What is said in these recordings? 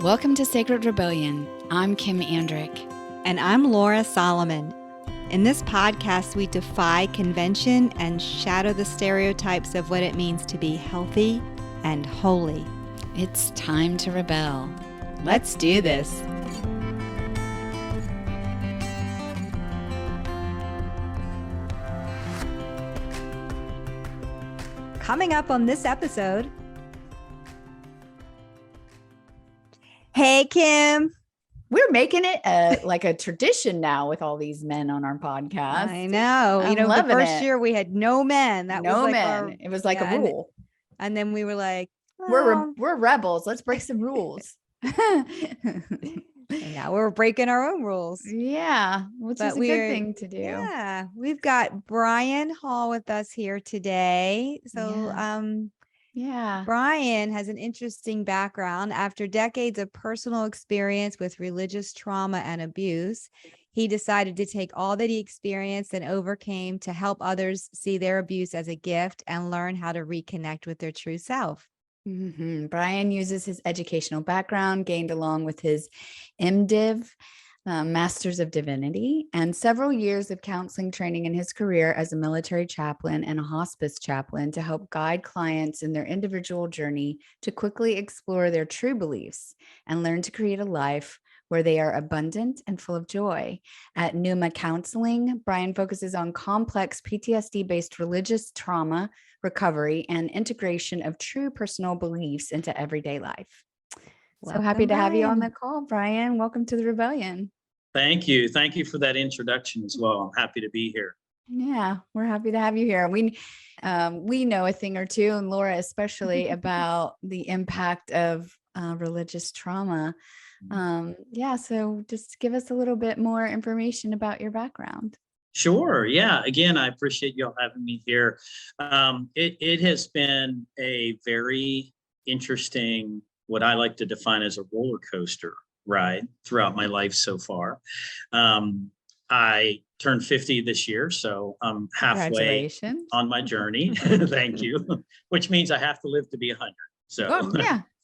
Welcome to Sacred Rebellion. I'm Kim Andryc. And I'm Lora Solomon. In this podcast, we defy convention and shatter the stereotypes of what it means to be healthy and holy. It's time to rebel. Let's do this. Coming up on this episode. Hey, Kim. We're making it like a tradition now with all these men on our podcast. I know. I'm the first year we had no men. That was like men. It was like a rule. And then we were like, well, we're rebels. Let's break some rules. And now we're breaking our own rules. Yeah, which is a good thing to do. Yeah, we've got Brian Hall with us here today. So, Brian has an interesting background. After decades of personal experience with religious trauma and abuse, he decided to take all that he experienced and overcame to help others see their abuse as a gift and learn how to reconnect with their true self. Mm-hmm. Brian uses his educational background gained along with his MDiv, Masters of Divinity, and several years of counseling training in his career as a military chaplain and a hospice chaplain to help guide clients in their individual journey to quickly explore their true beliefs and learn to create a life where they are abundant and full of joy. At Pneuma Counseling, Brian focuses on complex PTSD-based religious trauma recovery and integration of true personal beliefs into everyday life. So happy to have you on the call, Brian. Welcome to the Rebellion. Thank you. Thank you for that introduction as well. I'm happy to be here. Yeah, we're happy to have you here. We know a thing or two, and Lora especially, about the impact of religious trauma. So just give us a little bit more information about your background. Sure. Yeah. Again, I appreciate y'all having me here. It has been a very interesting, what I like to define as a roller coaster ride throughout my life so far. I turned 50 this year, so I'm halfway on my journey. Thank you. Which means I have to live to be 100. So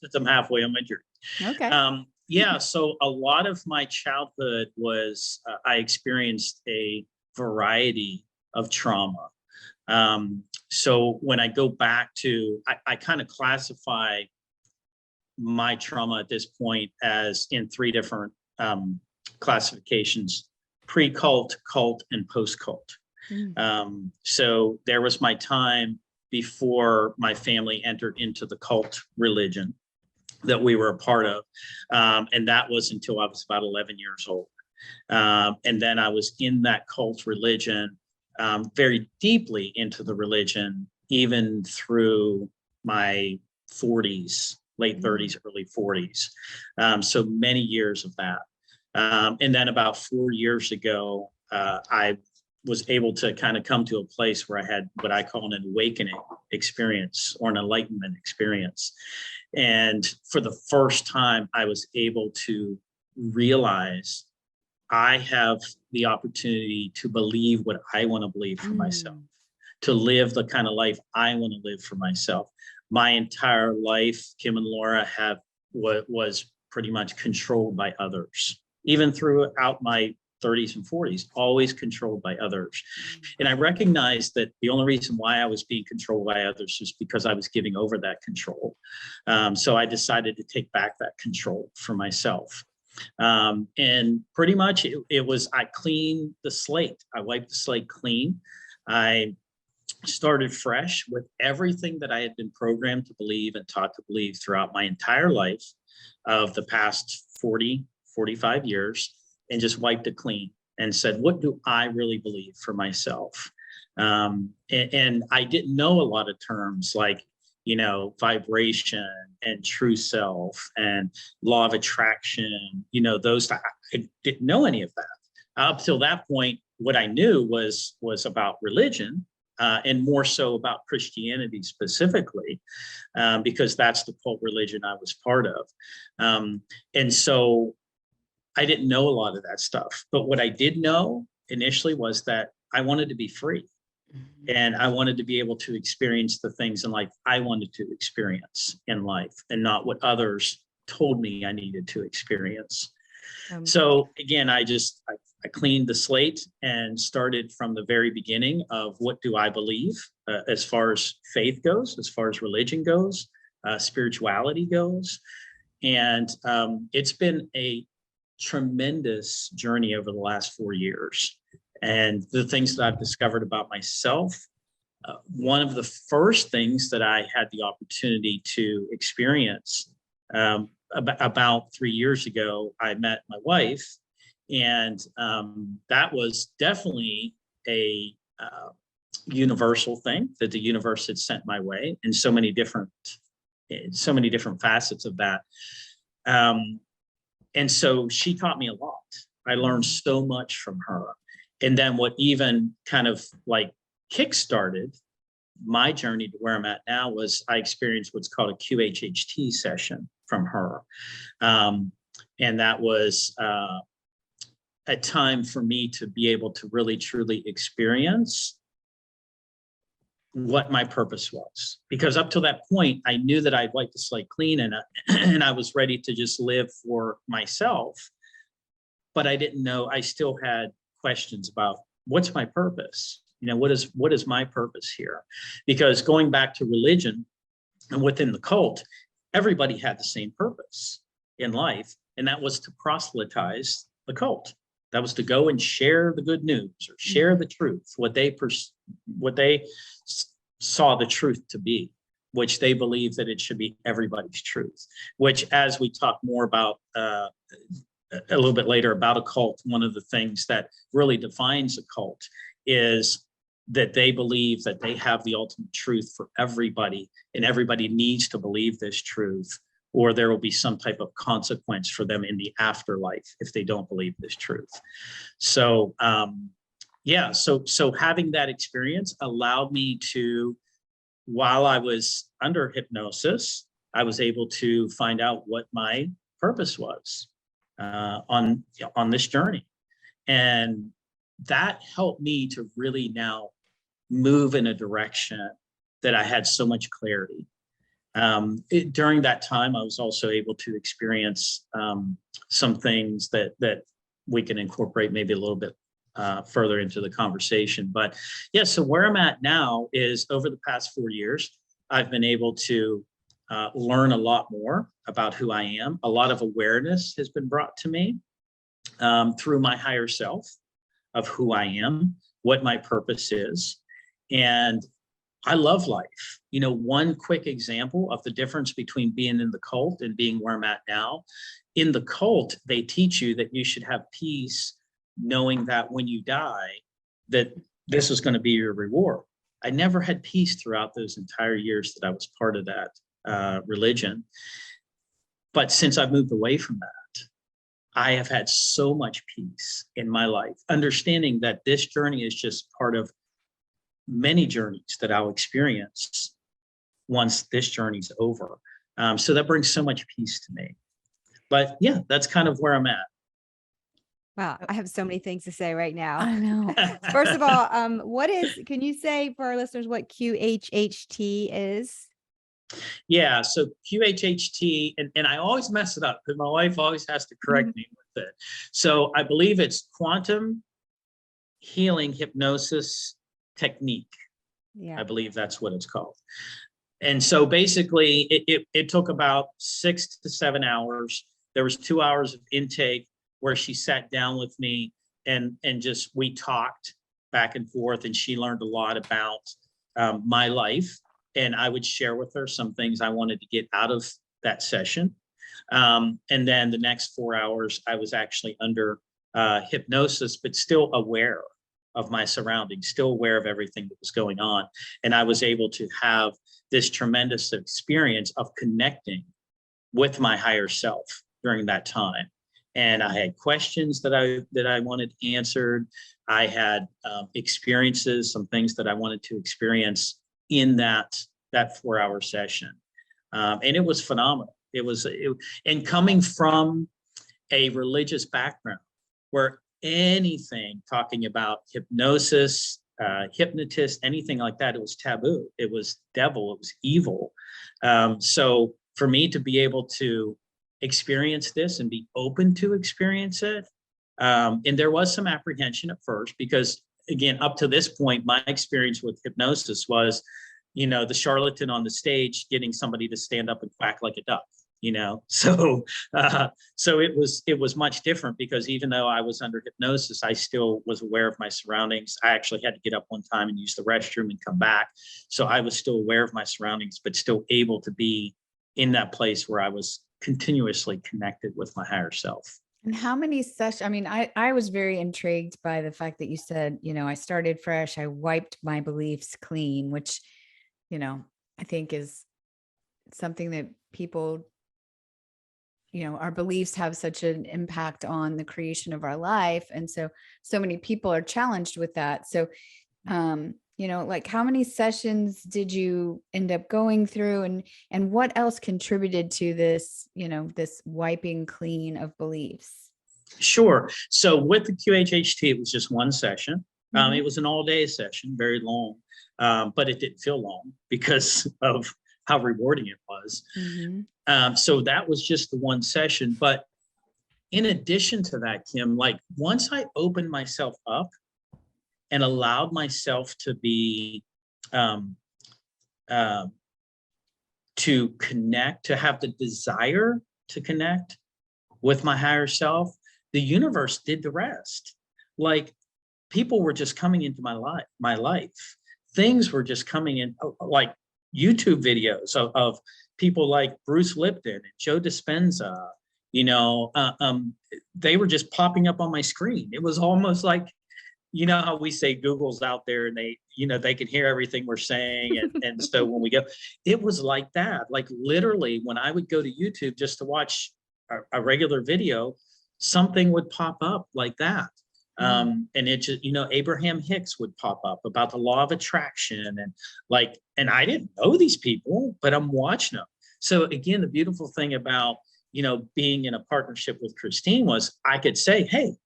since I'm halfway on my journey. Okay. So a lot of my childhood was, I experienced a variety of trauma. So when I go back to, I kind of classify my trauma at this point as in three different classifications: pre-cult, cult, and post-cult. So there was my time before my family entered into the cult religion that we were a part of. And that was until I was about 11 years old. And then I was in that cult religion, very deeply into the religion, even through my 40s, late 30s, early 40s. So many years of that. And then about 4 years ago, I was able to kind of come to a place where I had what I call an awakening experience or an enlightenment experience. And for the first time, I was able to realize I have the opportunity to believe what I want to believe for myself, to live the kind of life I want to live for myself. My entire life, Kim and Lora, was pretty much controlled by others, even throughout my 30s and 40s, always controlled by others. And I recognized that the only reason why I was being controlled by others was because I was giving over that control. So I decided to take back that control for myself. And pretty much it was, I cleaned the slate. I wiped the slate clean. I started fresh with everything that I had been programmed to believe and taught to believe throughout my entire life of the past 45 years, and just wiped it clean and said, what do I really believe for myself? And I didn't know a lot of terms like, vibration and true self and law of attraction, those, I didn't know any of that. Up till that point, what I knew was about religion, and more so about Christianity specifically, because that's the cult religion I was part of. And so I didn't know a lot of that stuff. But what I did know initially was that I wanted to be free. And I wanted to be able to experience the things in life I wanted to experience in life, and not what others told me I needed to experience. Um, So again, I cleaned the slate and started from the very beginning of what do I believe as far as faith goes, as far as religion goes, spirituality goes. And it's been a tremendous journey over the last 4 years. And the things that I've discovered about myself, one of the first things that I had the opportunity to experience about 3 years ago, I met my wife, and that was definitely a universal thing that the universe had sent my way in so many different facets of that. And so she taught me a lot. I learned so much from her. And then what even kind of like kickstarted my journey to where I'm at now was I experienced what's called a QHHT session from her. And that was a time for me to be able to really, truly experience what my purpose was. Because up to that point, I knew that I'd wiped the slate clean and I was ready to just live for myself. But I didn't know, I still had questions about what's my purpose? You know, what is my purpose here? Because going back to religion and within the cult, everybody had the same purpose in life, and that was to proselytize the cult. That was to go and share the good news or share the truth, what they saw the truth to be, which they believe that it should be everybody's truth. Which, as we talk more about a little bit later about a cult, one of the things that really defines a cult is that they believe that they have the ultimate truth for everybody, and everybody needs to believe this truth, or there will be some type of consequence for them in the afterlife if they don't believe this truth. So, so having that experience allowed me to, while I was under hypnosis, I was able to find out what my purpose was on this journey. And that helped me to really now move in a direction that I had so much clarity. During that time, I was also able to experience some things that we can incorporate maybe a little bit further into the conversation. But yeah, so where I'm at now is over the past 4 years, I've been able to learn a lot more about who I am. A lot of awareness has been brought to me through my higher self of who I am, what my purpose is. And I love life. You know, one quick example of the difference between being in the cult and being where I'm at now. In the cult, they teach you that you should have peace, knowing that when you die, that this is going to be your reward. I never had peace throughout those entire years that I was part of that religion. But since I've moved away from that, I have had so much peace in my life, understanding that this journey is just part of many journeys that I'll experience once this journey's over. So that brings so much peace to me. But yeah, that's kind of where I'm at. Wow, I have so many things to say right now. I know. First of all, can you say for our listeners what QHHT is? Yeah, so QHHT, and I always mess it up because my wife always has to correct me with it. So I believe it's quantum healing hypnosis technique. Yeah. I believe that's what it's called. And so basically it took about 6 to 7 hours. There was 2 hours of intake where she sat down with me and just we talked back and forth, and she learned a lot about my life. And I would share with her some things I wanted to get out of that session. And then the next 4 hours, I was actually under hypnosis, but still aware of my surroundings, still aware of everything that was going on. And I was able to have this tremendous experience of connecting with my higher self during that time. And I had questions that I wanted answered. I had experiences, some things that I wanted to experience in that 4 hour session. And it was phenomenal. And coming from a religious background where anything talking about hypnosis, hypnotist, anything like that, it was taboo. It was devil, it was evil. So for me to be able to experience this and be open to experience it. And there was some apprehension at first because, again, up to this point, my experience with hypnosis was, the charlatan on the stage getting somebody to stand up and quack like a duck. So it was much different because even though I was under hypnosis, I still was aware of my surroundings. I actually had to get up one time and use the restroom and come back. So I was still aware of my surroundings, but still able to be in that place where I was continuously connected with my higher self. And how many sessions? I mean, I was very intrigued by the fact that you said, I started fresh. I wiped my beliefs clean, which, I think is something that people, our beliefs have such an impact on the creation of our life. And so many people are challenged with that. So, like how many sessions did you end up going through, and what else contributed to this, this wiping clean of beliefs? Sure. So with the QHHT, it was just one session. It was an all-day session, very long, but it didn't feel long because of how rewarding it was. So that was just the one session. But in addition to that, Kim, like once I opened myself up and allowed myself to be, to connect, to have the desire to connect with my higher self, the universe did the rest. Like people were just coming into my life. Things were just coming in, like YouTube videos of people like Bruce Lipton and Joe Dispenza. They were just popping up on my screen. It was almost like, how we say Google's out there and they, they can hear everything we're saying. And so when we go, it was like that. Like literally when I would go to YouTube just to watch a regular video, something would pop up like that. And it just, Abraham Hicks would pop up about the law of attraction and I didn't know these people, but I'm watching them. So again, the beautiful thing about, being in a partnership with Christine was I could say, hey,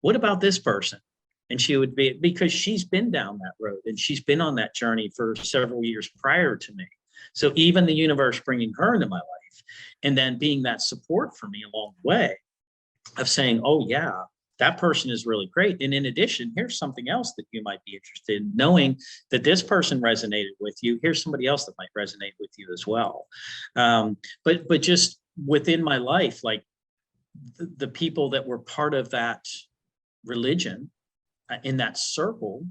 what about this person? And she would be, because she's been down that road and she's been on that journey for several years prior to me. So even the universe bringing her into my life and then being that support for me along the way of saying, oh yeah, that person is really great. And in addition, here's something else that you might be interested in, knowing that this person resonated with you. Here's somebody else that might resonate with you as well. But just within my life, like the people that were part of that religion in that circle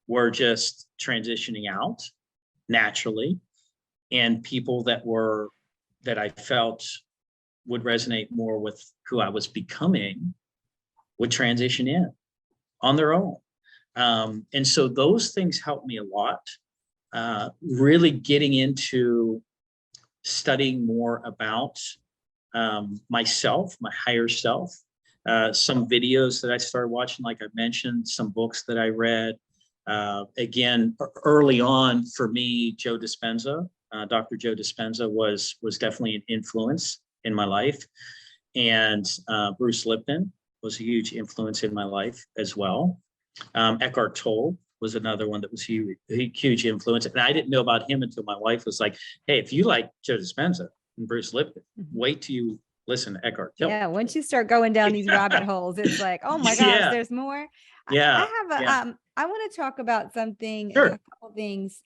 were just transitioning out naturally. And people that I felt would resonate more with who I was becoming would transition in on their own. And so those things helped me a lot, really getting into studying more about myself, my higher self, some videos that I started watching, like I mentioned, some books that I read. Again, early on for me, Joe Dispenza, Dr. Joe Dispenza was definitely an influence in my life. And Bruce Lipton was a huge influence in my life as well. Eckhart Tolle was another one that was huge influence. And I didn't know about him until my wife was like, hey, if you like Joe Dispenza and Bruce Lipton, wait till you listen to Eckhart Tolle. Yeah, once you start going down these rabbit holes, it's like, oh my gosh, there's more. Yeah. I want to talk about something, Sure. a couple things.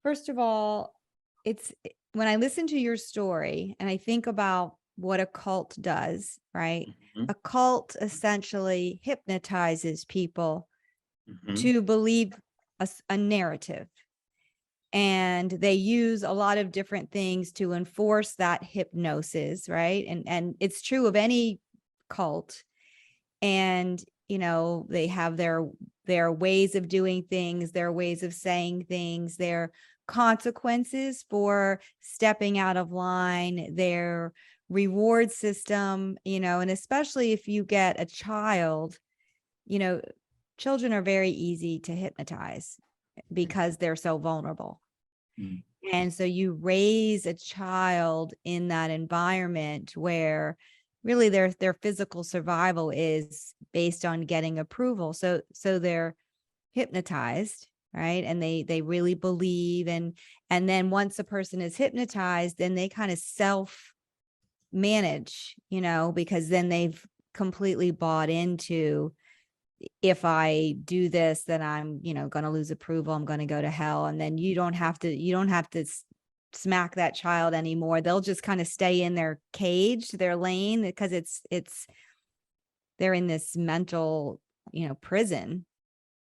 First of all, it's when I listen to your story and I think about what a cult does, right? A cult essentially hypnotizes people to believe a narrative. And they use a lot of different things to enforce that hypnosis, right? And it's true of any cult. And, they have their ways of doing things, their ways of saying things, their consequences for stepping out of line, their reward system, and especially if you get a child, children are very easy to hypnotize because they're so vulnerable. And so you raise a child in that environment where really their physical survival is based on getting approval. So they're hypnotized, right? And they really believe. And then once a person is hypnotized, then they kind of manage, because then they've completely bought into, if I do this, then I'm, going to lose approval. I'm going to go to hell. And then you don't have to smack that child anymore. They'll just kind of stay in their cage, their lane, because they're in this mental, prison,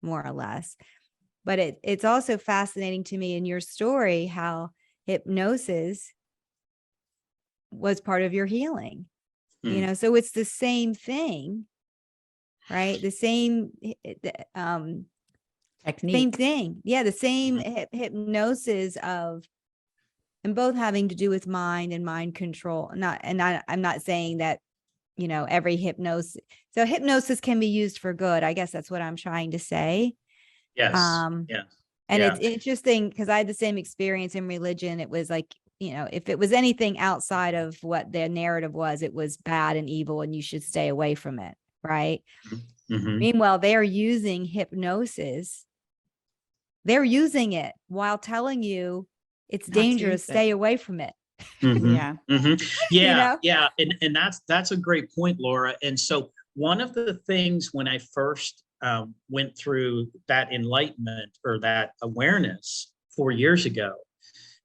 more or less. But it's also fascinating to me in your story how hypnosis was part of your healing. So it's the same thing, right? The same Technique. same thing. Yeah, the same hypnosis of, and both having to do with mind and mind control. I'm not saying that, every hypnosis. So hypnosis can be used for good. I guess that's what I'm trying to say. Yes. And it's interesting because I had the same experience in religion. It was like, if it was anything outside of what their narrative was, it was bad and evil and you should stay away from it. Right. Mm-hmm. Meanwhile, they're using hypnosis. They're using it while telling you it's dangerous. Stay away from it. Mm-hmm. Yeah. Mm-hmm. Yeah. Yeah. And that's a great point, Laura. And so one of the things when I first went through that enlightenment or that awareness 4 years ago,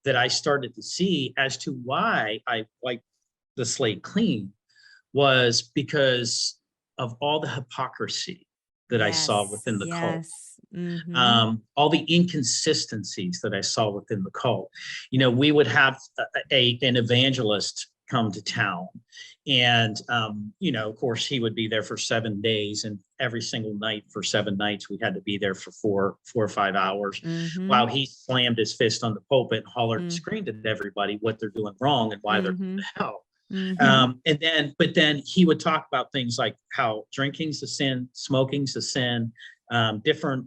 that I started to see as to why I wiped the slate clean was because of all the hypocrisy that I saw within the cult. Mm-hmm. All the inconsistencies that I saw within the cult. We would have an evangelist come to town, and of course he would be there for 7 days, and every single night for 7 nights we had to be there for 4 or 5 hours, while he slammed his fist on the pulpit and hollered and screamed at everybody what they're doing wrong and why they're going to hell. But then he would talk about things like how drinking's a sin, smoking's a sin, different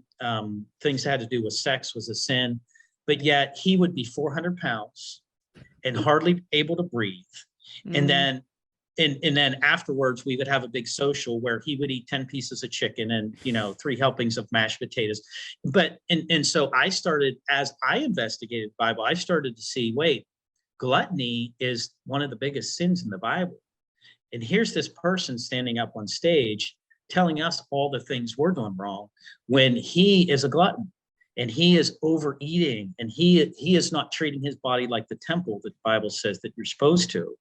things that had to do with sex was a sin, but yet he would be 400 pounds and hardly able to breathe. And then afterwards we would have a big social where he would eat 10 pieces of chicken and 3 helpings of mashed potatoes. And so I started, as I investigated the Bible, I started to see, wait, gluttony is one of the biggest sins in the Bible. And here's this person standing up on stage telling us all the things we're doing wrong when he is a glutton and he is overeating and he is not treating his body like the temple that the Bible says that you're supposed to.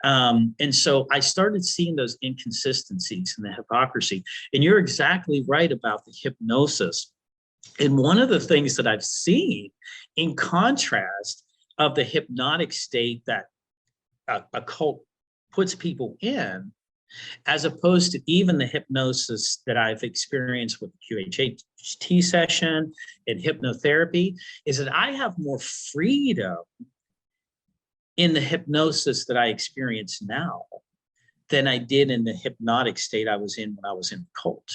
And so I started seeing those inconsistencies and the hypocrisy. And you're exactly right about the hypnosis. And one of the things that I've seen in contrast of the hypnotic state that a cult puts people in, as opposed to even the hypnosis that I've experienced with the QHHT session and hypnotherapy, is that I have more freedom in the hypnosis that I experience now than I did in the hypnotic state I was in when I was in the cult.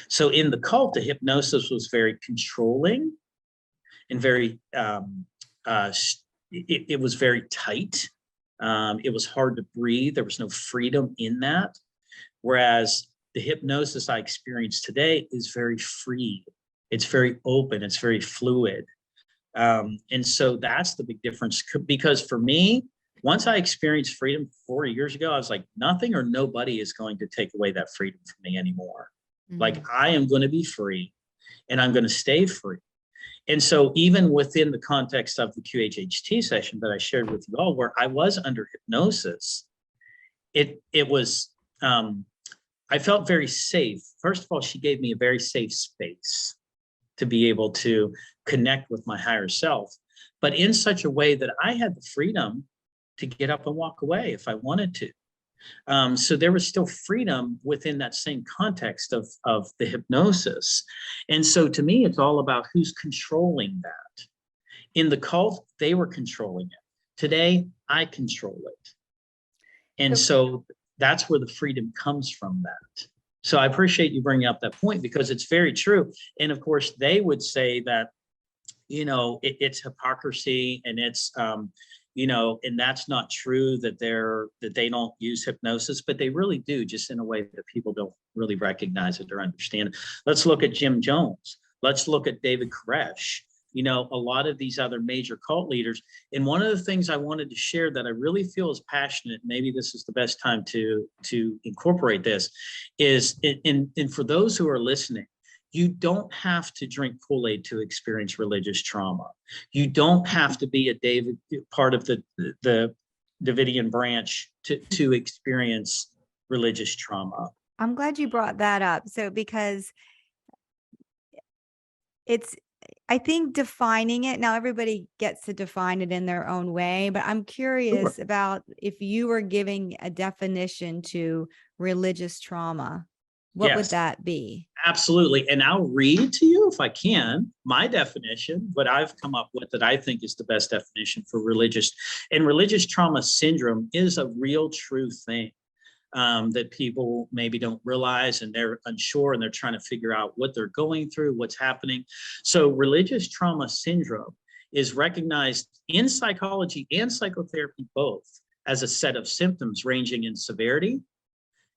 So in the cult, the hypnosis was very controlling and very, it was very tight. It was hard to breathe. There was no freedom in that. Whereas the hypnosis I experience today is very free. It's very open. It's very fluid. And so that's the big difference. Because for me, once I experienced freedom 4 years ago, I was like, nothing or nobody is going to take away that freedom from me anymore. Like, I am going to be free and I'm going to stay free. And so even within the context of the QHHT session that I shared with you all, where I was under hypnosis, it was, I felt very safe. First of all, she gave me a very safe space to be able to connect with my higher self, but in such a way that I had the freedom to get up and walk away if I wanted to. So there was still freedom within that same context of the hypnosis. And so to me, it's all about who's controlling that. In the cult, they were controlling it. Today, I control it. And so that's where the freedom comes from that. So I appreciate you bringing up that point because it's very true. And of course, they would say that, it's hypocrisy and it's, and that's not true that they don't use hypnosis, but they really do, just in a way that people don't really recognize it or understand it. Let's look at Jim Jones. Let's look at David Koresh. you know, a lot of these other major cult leaders. And one of the things I wanted to share that I really feel is passionate, maybe this is the best time to incorporate this, is, and for those who are listening, you don't have to drink Kool-Aid to experience religious trauma. You don't have to be part of the Davidian branch to experience religious trauma. I'm glad you brought that up. So, because I think defining it, now everybody gets to define it in their own way, but I'm curious about if you were giving a definition to religious trauma, what would that be? Absolutely. And I'll read it to you if I can, my definition, what I've come up with that I think is the best definition for religious trauma syndrome is a real true thing. That people maybe don't realize, and they're unsure, and they're trying to figure out what they're going through, what's happening. So religious trauma syndrome is recognized in psychology and psychotherapy both as a set of symptoms ranging in severity,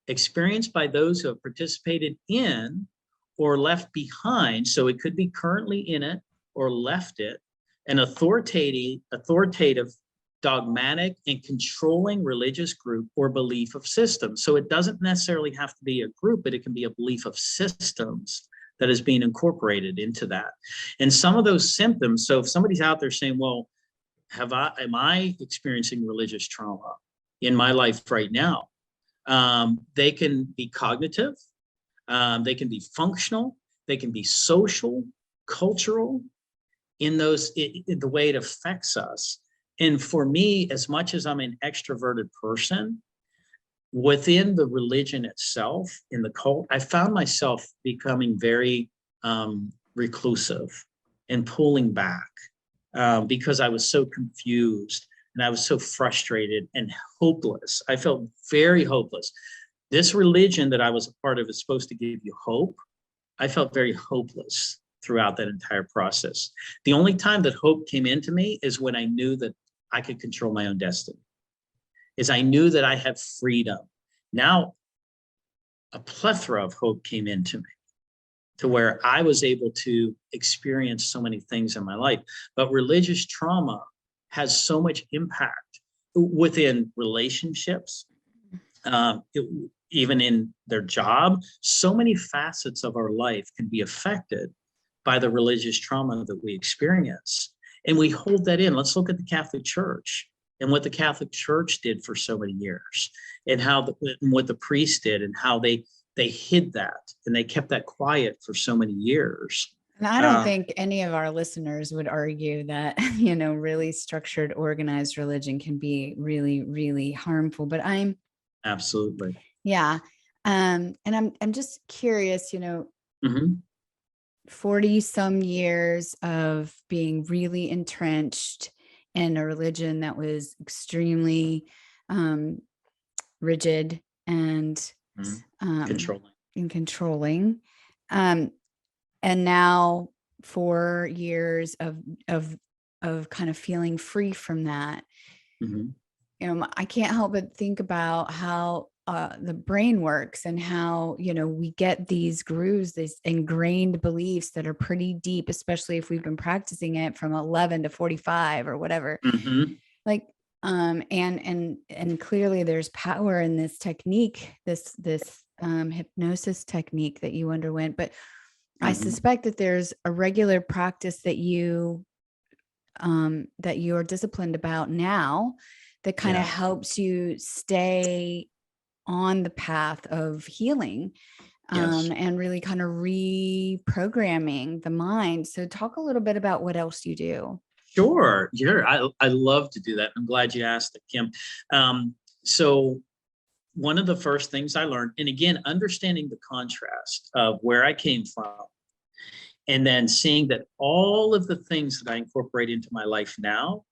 experienced by those who have participated in or left behind, so it could be currently in it or left it, an authoritative, dogmatic, and controlling religious group or belief of systems. So it doesn't necessarily have to be a group, but it can be a belief of systems that is being incorporated into that. And some of those symptoms, so if somebody's out there saying, well, am I experiencing religious trauma in my life right now? They can be cognitive, they can be functional, they can be social, cultural, in the way it affects us. And for me, as much as I'm an extroverted person, within the religion itself, in the cult, I found myself becoming very reclusive and pulling back because I was so confused and I was so frustrated and hopeless. I felt very hopeless. This religion that I was a part of is supposed to give you hope. I felt very hopeless throughout that entire process. The only time that hope came into me is when I knew that I could control my own destiny, is I knew that I had freedom. Now, a plethora of hope came into me to where I was able to experience so many things in my life. But religious trauma has so much impact within relationships, even in their job. So many facets of our life can be affected by the religious trauma that we experience. And we hold that in. Let's look at the Catholic Church and what the Catholic Church did for so many years, and what the priests did, and how they hid that and they kept that quiet for so many years. And I don't think any of our listeners would argue that, really structured, organized religion can be really, really harmful. But absolutely. Yeah. And I'm just curious, Mm-hmm. 40 some years of being really entrenched in a religion that was extremely rigid and controlling. And now 4 years of kind of feeling free from that. Mm-hmm. I can't help but think about how the brain works, and how, we get these grooves, these ingrained beliefs that are pretty deep, especially if we've been practicing it from 11 to 45 or whatever. Mm-hmm. Like, and clearly there's power in this technique, this hypnosis technique that you underwent. But I suspect that there's a regular practice that you're disciplined about now that kind of helps you stay on the path of healing, and really kind of reprogramming the mind. So talk a little bit about what else you do. Sure. I love to do that. I'm glad you asked it, Kim. So one of the first things I learned, and again, understanding the contrast of where I came from, and then seeing that all of the things that I incorporate into my life now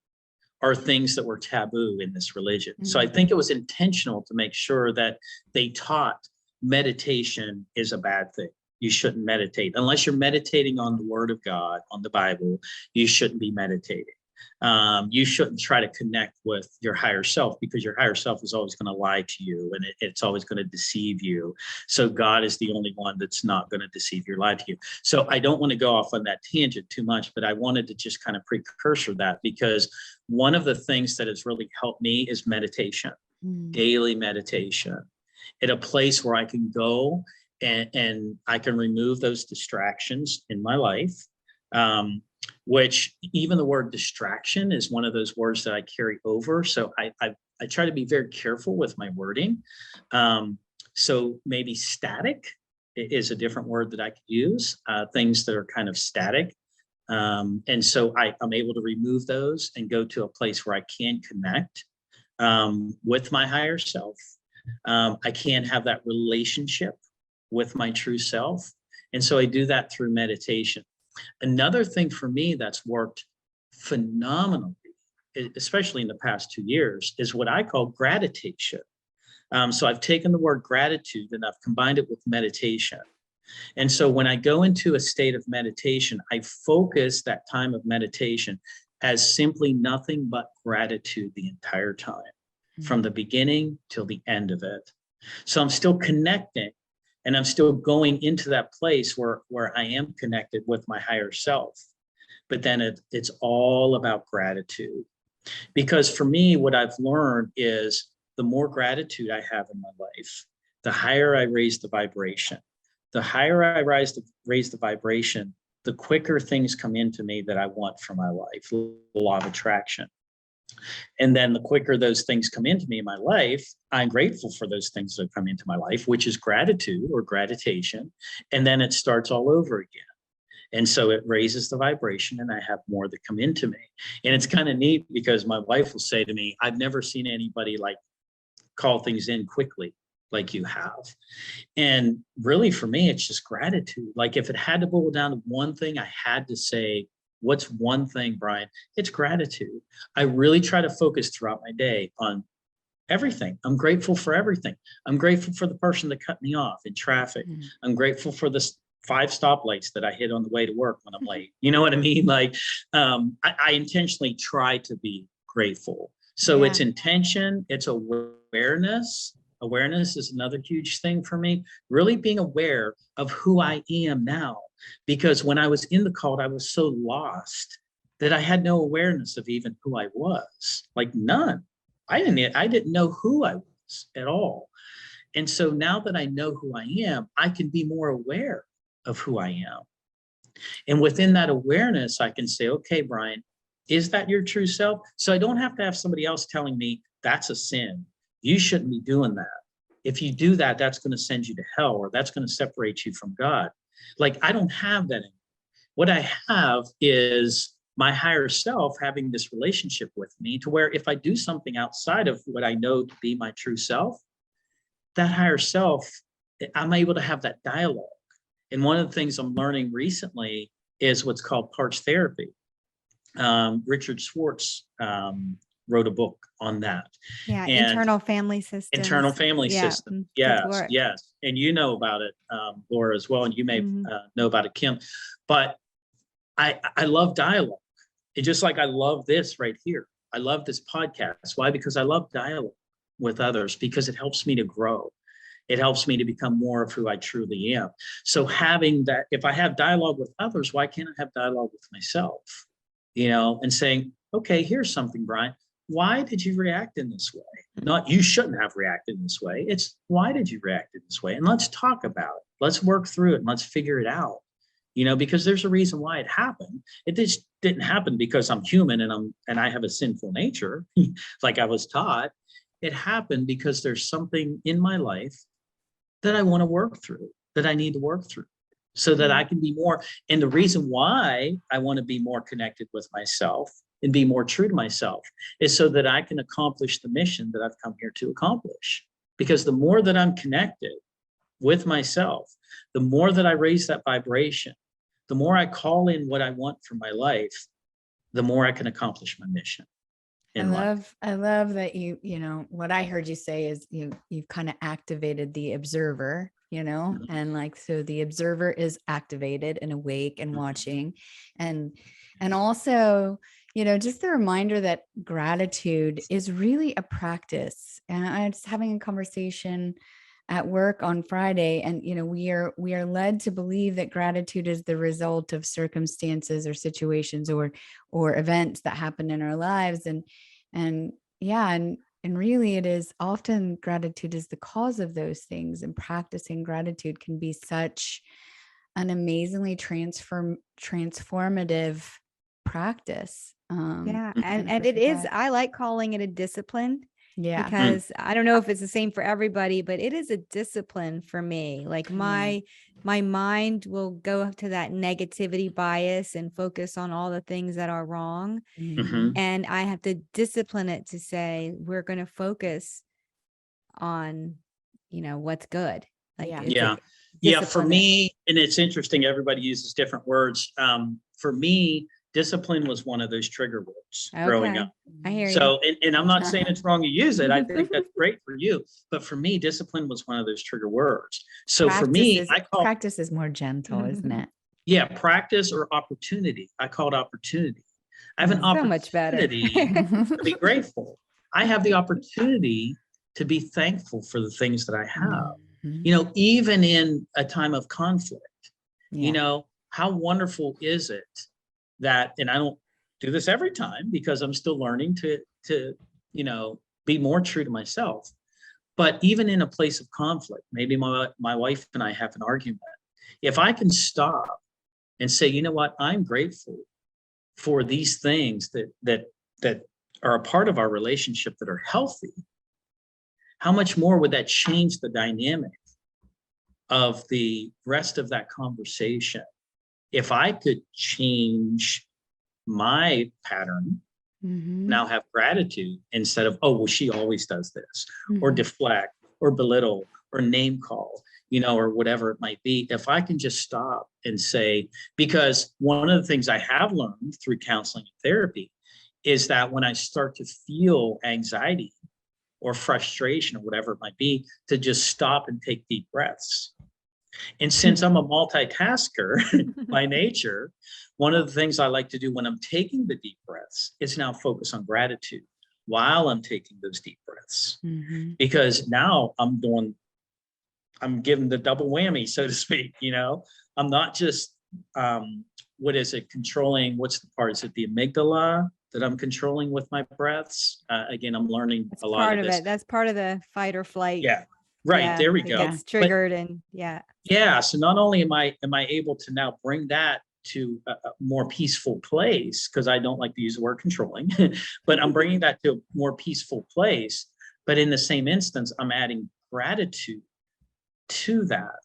are things that were taboo in this religion. Mm-hmm. So I think it was intentional to make sure that they taught meditation is a bad thing. You shouldn't meditate unless you're meditating on the Word of God, on the Bible. You shouldn't be meditating. You shouldn't try to connect with your higher self, because your higher self is always going to lie to you, and it's always going to deceive you. So God is the only one that's not going to deceive you or lie to you. So I don't want to go off on that tangent too much, but I wanted to just kind of precursor that, because one of the things that has really helped me is meditation, daily meditation, at a place where I can go and I can remove those distractions in my life. Which even the word distraction is one of those words that I carry over. So I try to be very careful with my wording. So maybe static is a different word that I could use, things that are kind of static. And so I'm able to remove those and go to a place where I can connect with my higher self. I can have that relationship with my true self. And so I do that through meditation. Another thing for me that's worked phenomenally, especially in the past 2 years, is what I call gratitation. So I've taken the word gratitude and I've combined it with meditation. And so when I go into a state of meditation, I focus that time of meditation as simply nothing but gratitude the entire time, from the beginning till the end of it. So I'm still connecting. And I'm still going into that place where I am connected with my higher self. But then it's all about gratitude. Because for me, what I've learned is the more gratitude I have in my life, the higher I raise the vibration. The higher I raise the vibration, the quicker things come into me that I want for my life, the law of attraction. And then the quicker those things come into me in my life, I'm grateful for those things that come into my life, which is gratitude or gratitation. And then it starts all over again. And so it raises the vibration and I have more that come into me. And it's kind of neat because my wife will say to me, I've never seen anybody like call things in quickly like you have. And really for me, it's just gratitude. Like if it had to boil down to one thing, I had to say, what's one thing, Brian? It's gratitude. I really try to focus throughout my day on everything. I'm grateful for everything. I'm grateful for the person that cut me off in traffic. I'm grateful for the 5 stoplights that I hit on the way to work when I'm late. You know what I mean? Like I intentionally try to be grateful. So it's intention, it's awareness. Awareness is another huge thing for me. Really being aware of who I am now. Because when I was in the cult, I was so lost that I had no awareness of even who I was, like none. I didn't know who I was at all. And so now that I know who I am, I can be more aware of who I am. And within that awareness, I can say, okay, Brian, is that your true self? So I don't have to have somebody else telling me that's a sin. You shouldn't be doing that. If you do that, that's going to send you to hell, or that's going to separate you from God. Like, I don't have that anymore. What I have is my higher self having this relationship with me, to where if I do something outside of what I know to be my true self, that higher self, I'm able to have that dialogue. And one of the things I'm learning recently is what's called parts therapy. Richard Schwartz wrote a book on that. Yeah, and internal family system. Internal family system. Yes, yes. And you know about it, Laura, as well. And you may know about it, Kim. But I love dialogue. It's just like I love this right here. I love this podcast. Why? Because I love dialogue with others, because it helps me to grow. It helps me to become more of who I truly am. So having that, if I have dialogue with others, why can't I have dialogue with myself? You know, and saying, okay, here's something, Brian. Why did you react in this way? Not you shouldn't have reacted in this way. It's why did you react in this way? And let's talk about it. Let's work through it and let's figure it out. You know, because there's a reason why it happened. It just didn't happen because I'm human and I have a sinful nature, like I was taught. It happened because there's something in my life that I want to work through, that I need to work through, so that I can be more. And the reason why I want to be more connected with myself and be more true to myself is so that I can accomplish the mission that I've come here to accomplish. Because the more that I'm connected with myself, the more that I raise that vibration, the more I call in what I want for my life, the more I can accomplish my mission. I love that you know, what I heard you say is you've kind of activated the observer, you know, and like, so the observer is activated and awake and watching. And also just the reminder that gratitude is really a practice. And I was having a conversation at work on Friday, and we are led to believe that gratitude is the result of circumstances or situations or events that happen in our lives, and yeah, and really it is often gratitude is the cause of those things, and practicing gratitude can be such an amazingly transformative practice. Yeah. And And it is, I like calling it a discipline, yeah. because I don't know if it's the same for everybody, but it is a discipline for me. Like my mind will go to that negativity bias and focus on all the things that are wrong. Mhm. And I have to discipline it to say, we're going to focus on, what's good. Like Yeah. it's Yeah. a Yeah. For discipline it. me, and it's interesting, everybody uses different words. For me, discipline was one of those trigger words growing Okay. up. I hear you. So, and I'm not saying it's wrong to use it. I think that's great for you. But for me, discipline was one of those trigger words. So for me, practice is more gentle, isn't it? yeah, practice or opportunity. I call it opportunity. I have an So much better. opportunity to be grateful. I have the opportunity to be thankful for the things that I have. Even in a time of conflict, how wonderful is it that, and I don't do this every time because I'm still learning to be more true to myself. But even in a place of conflict, maybe my wife and I have an argument. If I can stop and say, you know what, I'm grateful for these things that are a part of our relationship that are healthy, how much more would that change the dynamic of the rest of that conversation? If I could change my pattern, now have gratitude instead of, oh, well, she always does this, or deflect, or belittle, or name call, or whatever it might be. If I can just stop and say, because one of the things I have learned through counseling and therapy is that when I start to feel anxiety or frustration or whatever it might be, to just stop and take deep breaths. And since I'm a multitasker by nature, one of the things I like to do when I'm taking the deep breaths is now focus on gratitude while I'm taking those deep breaths. Because now I'm giving the double whammy, so to speak. I'm not just, controlling, what's the part? Is it the amygdala that I'm controlling with my breaths? Again, I'm learning a lot of this. That's part of the fight or flight. Yeah. Right. There we go. It gets triggered Yeah. So not only am I able to now bring that to a more peaceful place, because I don't like to use the word controlling, but I'm bringing that to a more peaceful place. But in the same instance, I'm adding gratitude to that.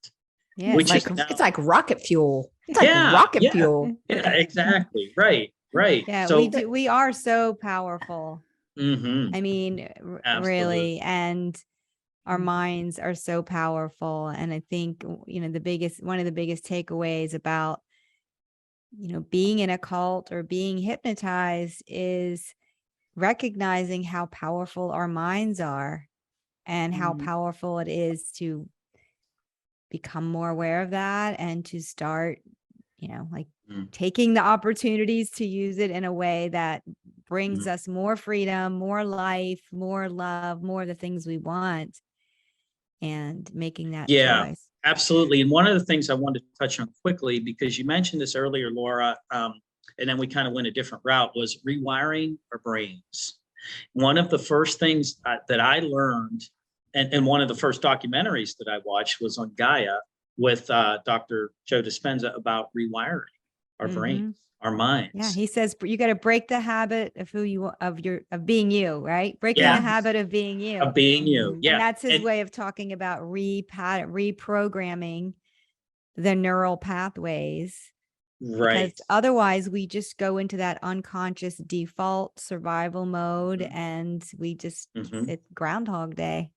Yeah, which it's like rocket fuel. It's like rocket fuel. Yeah, exactly. Right. Yeah, so, we are so powerful. I mean, really. And our minds are so powerful. And I think, one of the biggest takeaways about, being in a cult or being hypnotized is recognizing how powerful our minds are and how powerful it is to become more aware of that and to start, taking the opportunities to use it in a way that brings us more freedom, more life, more love, more of the things we want, and making that choice. Absolutely. And one of the things I wanted to touch on quickly, because you mentioned this earlier, Laura, and then we kind of went a different route, was rewiring our brains. One of the first things that I learned, and one of the first documentaries that I watched was on Gaia with Dr. Joe Dispenza about rewiring our brains, our minds. Yeah, he says you got to break the habit of of being you, right? Breaking the habit of being you. Of being you, yeah. And that's his way of talking about reprogramming the neural pathways. Right. Because otherwise we just go into that unconscious default survival mode and we just, it's Groundhog Day.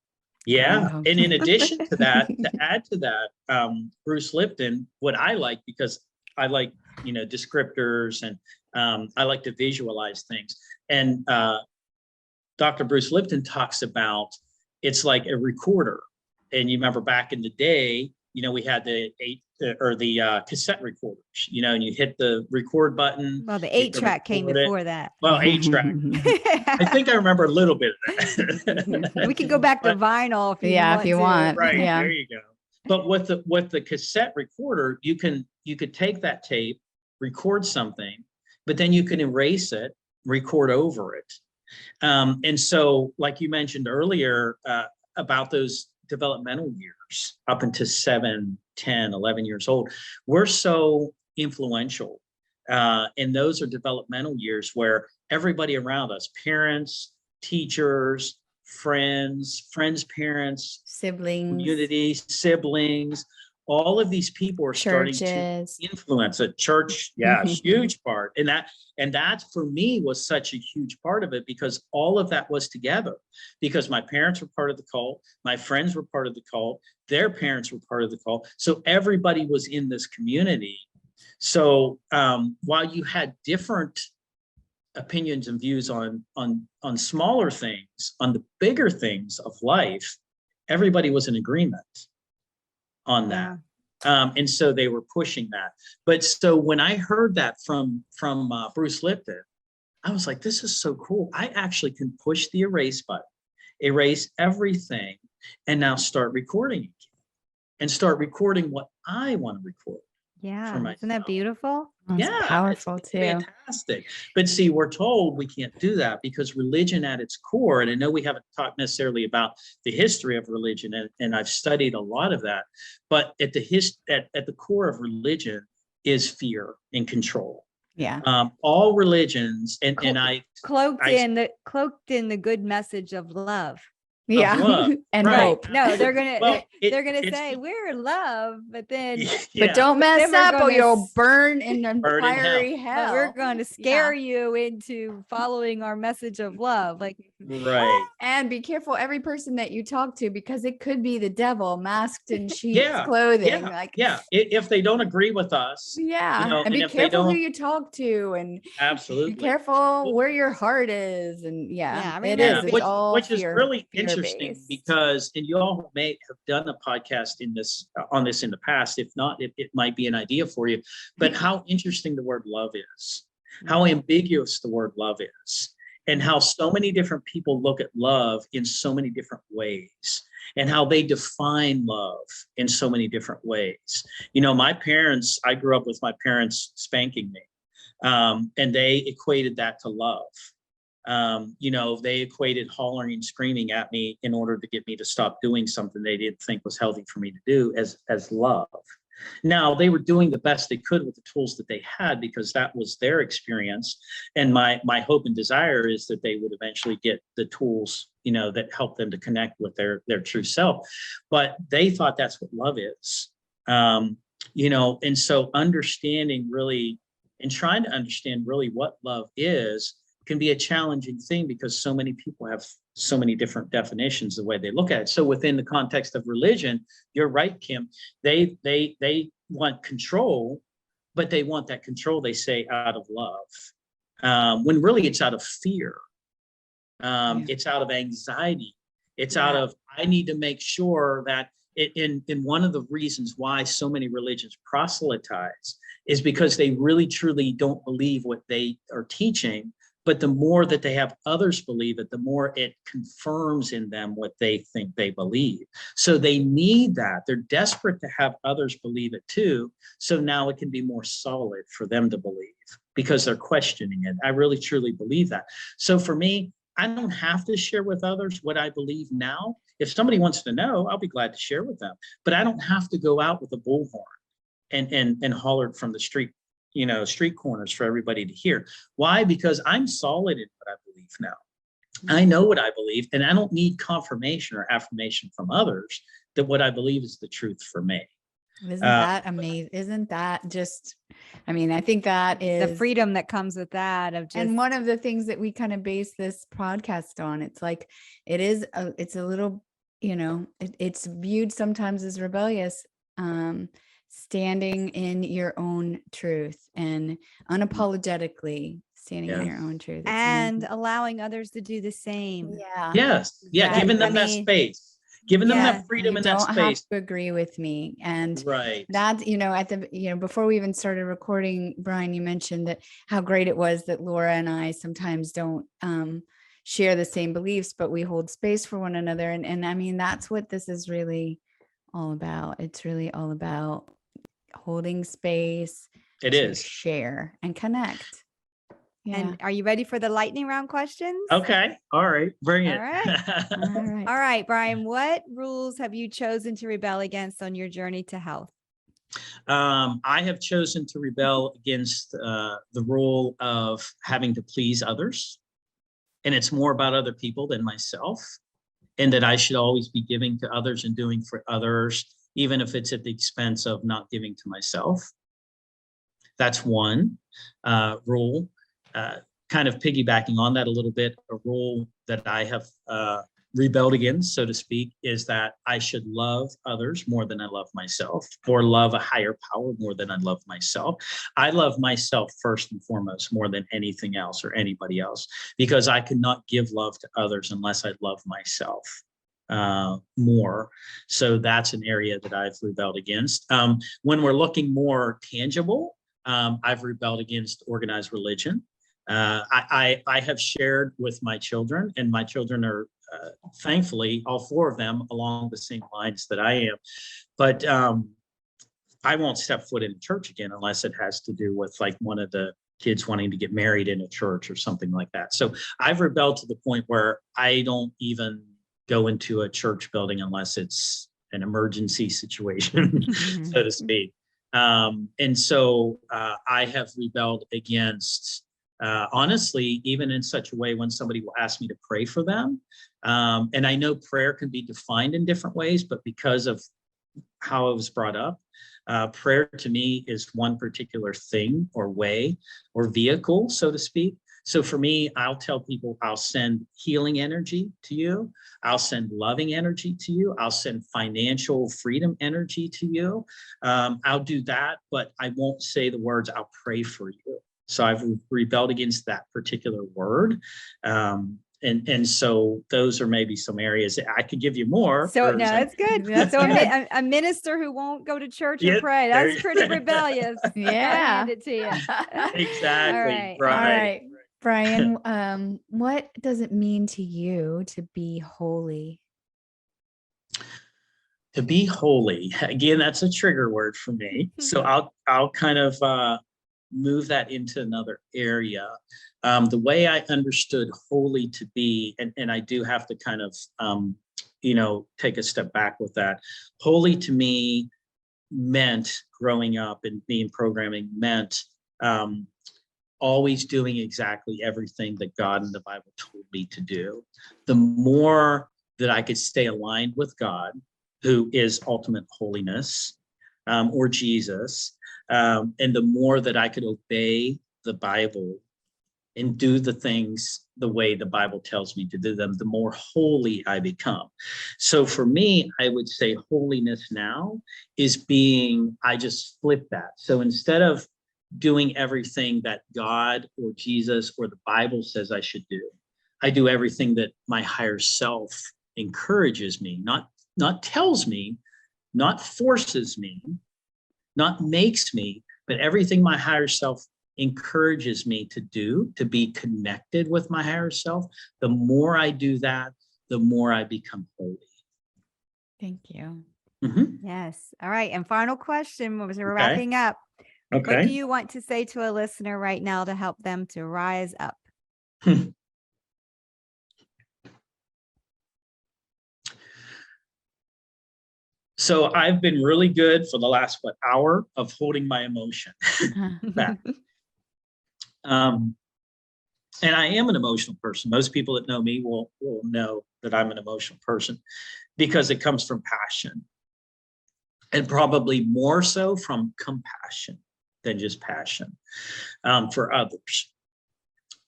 Yeah. And in addition to that, to add to that, Bruce Lipton, what I like, because I like, descriptors and I like to visualize things. And Dr. Bruce Lipton talks about it's like a recorder. And you remember back in the day, we had the cassette recorders, and you hit the record button. Well, the you could 8-track came record it. before that. Well, 8-track. I think I remember a little bit of that. We could go back to But- vinyl if you Yeah, want if you to. want. Right. Yeah. There you go. But with the cassette recorder, you could take that tape, record something, but then you can erase it, record over it. And so, like you mentioned earlier, about those developmental years up into 7, 10, 11 years old, we're so influential. And those are developmental years where everybody around us, parents, teachers, friends, parents, Siblings, community, siblings, all of these people are starting to churches. influence a church. Yeah, huge part. And that for me was such a huge part of it, because all of that was together, because my parents were part of the cult, my friends were part of the cult, their parents were part of the cult. So everybody was in this community. So while you had different opinions and views on smaller things, on the bigger things of life, everybody was in agreement on that. And so they were pushing that. But so when I heard that from Bruce Lipton, I was like, this is so cool. I actually can push the erase button, erase everything, and now start recording again, and start recording what I want to record. Yeah. For Isn't that myself. beautiful? That's Yeah, powerful it's too. fantastic. But see, we're told we can't do that because religion at its core, and I know we haven't talked necessarily about the history of religion, and I've studied a lot of that, but at the core of religion is fear and control. Yeah. All religions, and Cloaked in the good message of love. Yeah. love, And right. hope. No, they're gonna Well, they're gonna it's- say we're in love, but then Yeah. But don't mess Then we're up or gonna you'll burn in a Burn in hell. fiery but hell. we're going to scare you into following our message of love. Like, Right. And be careful every person that you talk to, because it could be the devil masked in sheep's Yeah, clothing. Yeah. Like, yeah. If they don't agree with us, yeah. and And be if they careful who don't- you talk to, and absolutely. be careful where your heart is. And Yeah, I it remember is. It's which, all which is really interesting fear-based. because, and you all may have done a podcast on this in the past. If not, it might be an idea for you. But how interesting the word love is, how ambiguous the word love is, and how so many different people look at love in so many different ways, and how they define love in so many different ways. My parents, I grew up with my parents spanking me, and they equated that to love. They equated hollering and screaming at me in order to get me to stop doing something they didn't think was healthy for me to do as love. Now, they were doing the best they could with the tools that they had, because that was their experience. And my hope and desire is that they would eventually get the tools, that help them to connect with their true self. But they thought that's what love is. And so understanding really, and trying to understand really what love is, can be a challenging thing, because so many people have so many different definitions the way they look at it. So within the context of religion, you're right, Kim, they want control, but they want that control, they say, out of love, when really it's out of fear. It's out of anxiety. It's out of, I need to make sure that in one of the reasons why so many religions proselytize is because they really truly don't believe what they are teaching. But the more that they have others believe it, the more it confirms in them what they think they believe. So they need that. They're desperate to have others believe it too. So now it can be more solid for them to believe, because they're questioning it. I really truly believe that. So for me, I don't have to share with others what I believe now. If somebody wants to know, I'll be glad to share with them. But I don't have to go out with a bullhorn and holler it from the street corners for everybody to hear. Why? Because I'm solid in what I believe now. I know what I believe, and I don't need confirmation or affirmation from others that what I believe is the truth for me. Isn't that amazing? Isn't that just, I think that is the freedom that comes with that of just, and one of the things that we kind of base this podcast on. It's like, it's a little, it's viewed sometimes as rebellious, standing in your own truth and unapologetically standing in your own truth. It's and amazing. allowing others to do the same. Yeah. Yes. Yeah. Exactly. Giving them I that mean, space. giving them Yeah, that freedom You and that don't have space. to agree with me. And Right. that, at the, before we even started recording, Brian, you mentioned that how great it was that Lora and I sometimes don't share the same beliefs, but we hold space for one another. And I mean, that's what this is really all about. It's really all about holding space It to is. share and connect. Yeah. And are you ready for the lightning round questions? Okay. All right. Bring it. All right. All right. All right, Brian, what rules have you chosen to rebel against on your journey to health? I have chosen to rebel against the rule of having to please others. And it's more about other people than myself. And that I should always be giving to others and doing for others, even if it's at the expense of not giving to myself. That's one rule. Kind of piggybacking on that a little bit, a rule that I have rebelled against, so to speak, is that I should love others more than I love myself, or love a higher power more than I love myself. I love myself first and foremost more than anything else or anybody else, because I cannot give love to others unless I love myself more. So that's an area that I've rebelled against. When we're looking more tangible, I've rebelled against organized religion. I have shared with my children, and my children are thankfully all four of them along the same lines that I am. But I won't step foot in a church again unless it has to do with like one of the kids wanting to get married in a church or something like that. So I've rebelled to the point where I don't even go into a church building unless it's an emergency situation, so to speak. And so I have rebelled against, honestly, even in such a way when somebody will ask me to pray for them. And I know prayer can be defined in different ways, but because of how I was brought up, prayer to me is one particular thing or way or vehicle, so to speak. So for me, I'll tell people I'll send healing energy to you. I'll send loving energy to you. I'll send financial freedom energy to you. I'll do that, but I won't say the words, I'll pray for you. So I've rebelled against that particular word. And so those are maybe some areas. I could give you more. So no, that's good. That's So good. a minister who won't go to church Yeah, or pray, there that's you- pretty rebellious. Gotta Yeah. hand it to you. Exactly. All All Right. right. Brian, what does it mean to you to be holy? To be holy, again, that's a trigger word for me. So I'll kind of move that into another area. The way I understood holy to be, and I do have to kind of take a step back with that. Holy to me meant, growing up and being programming meant always doing exactly everything that God and the Bible told me to do. The more that I could stay aligned with God, who is ultimate holiness, or Jesus, and the more that I could obey the Bible and do the things the way the Bible tells me to do them, the more holy I become. So for me, I would say holiness now is being, I just flip that. So instead of doing everything that God or Jesus or the Bible says I should do, I do everything that my higher self encourages me, not tells me, not forces me, not makes me, but everything my higher self encourages me to do, to be connected with my higher self. The more I do that, the more I become holy. Thank you. Mm-hmm. Yes. All right. And final question, as we're Okay. wrapping up. Okay. What do you want to say to a listener right now to help them to rise up? So I've been really good for the last hour of holding my emotion back. And I am an emotional person. Most people that know me will know that I'm an emotional person because it comes from passion, and probably more so from compassion than just passion for others.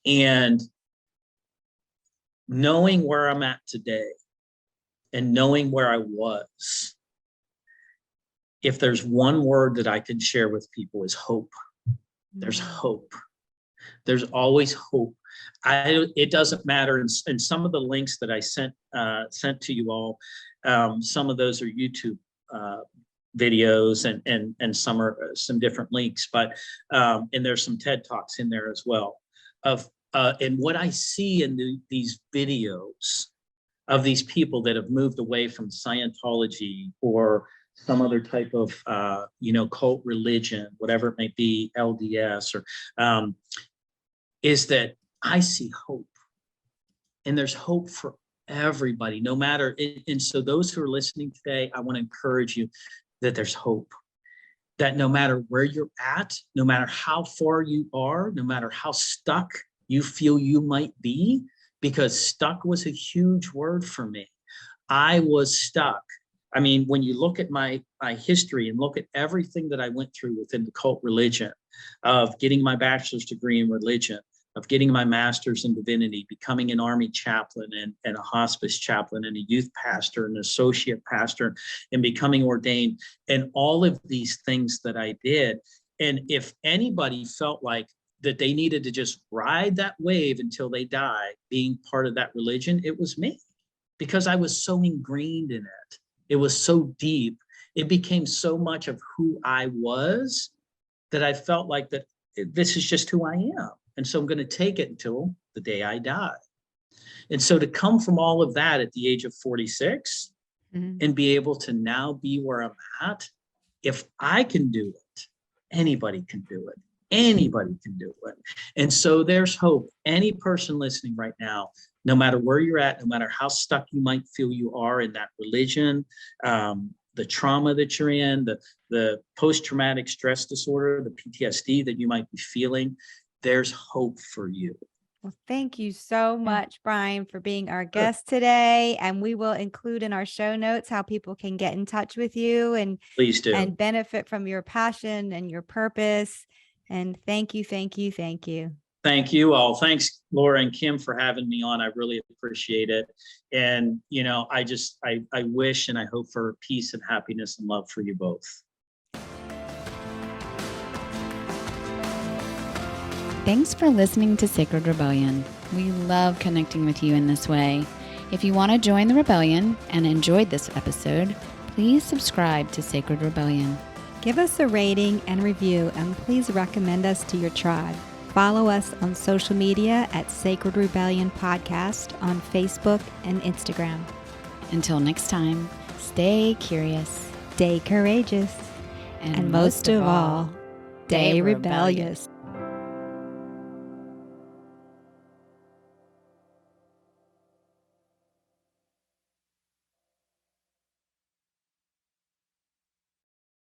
And knowing where I'm at today and knowing where I was, if there's one word that I can share with people is hope. There's hope. There's always hope. It doesn't matter. And some of the links that I sent to you all, Some of those are YouTube videos, and some are some different links, but and there's some TED Talks in there as well. And what I see in these videos of these people that have moved away from Scientology or some other type of cult religion, whatever it may be, LDS, or is that I see hope, and there's hope for everybody, no matter. And so those who are listening today, I want to encourage you that there's hope, that no matter where you're at, no matter how far you are, no matter how stuck you feel you might be, because stuck was a huge word for me. I was stuck. I mean, when you look at my history and look at everything that I went through within the cult religion, of getting my bachelor's degree in religion, of getting my master's in divinity, becoming an army chaplain and a hospice chaplain and a youth pastor and an associate pastor, and becoming ordained, and all of these things that I did. And if anybody felt like that they needed to just ride that wave until they die, being part of that religion, it was me, because I was so ingrained in it. It was so deep. It became so much of who I was that I felt like that this is just who I am. And so I'm going to take it until the day I die. And so to come from all of that at the age of 46 and be able to now be where I'm at, if I can do it, anybody can do it. Anybody can do it. And so there's hope. Any person listening right now, no matter where you're at, no matter how stuck you might feel you are in that religion, the trauma that you're in, the post-traumatic stress disorder, the PTSD that you might be feeling, there's hope for you. Well, thank you so much, Brian, for being our guest today. And we will include in our show notes how people can get in touch with you and please do, and benefit from your passion and your purpose. And thank you, thank you, thank you. Thank you all. Thanks, Lora and Kim, for having me on. I really appreciate it. And, I wish and I hope for peace and happiness and love for you both. Thanks for listening to Sacred Rebellion. We love connecting with you in this way. If you want to join the rebellion and enjoyed this episode, please subscribe to Sacred Rebellion. Give us a rating and review, and please recommend us to your tribe. Follow us on social media at Sacred Rebellion Podcast on Facebook and Instagram. Until next time, stay curious, stay courageous, and most of all, stay rebellious.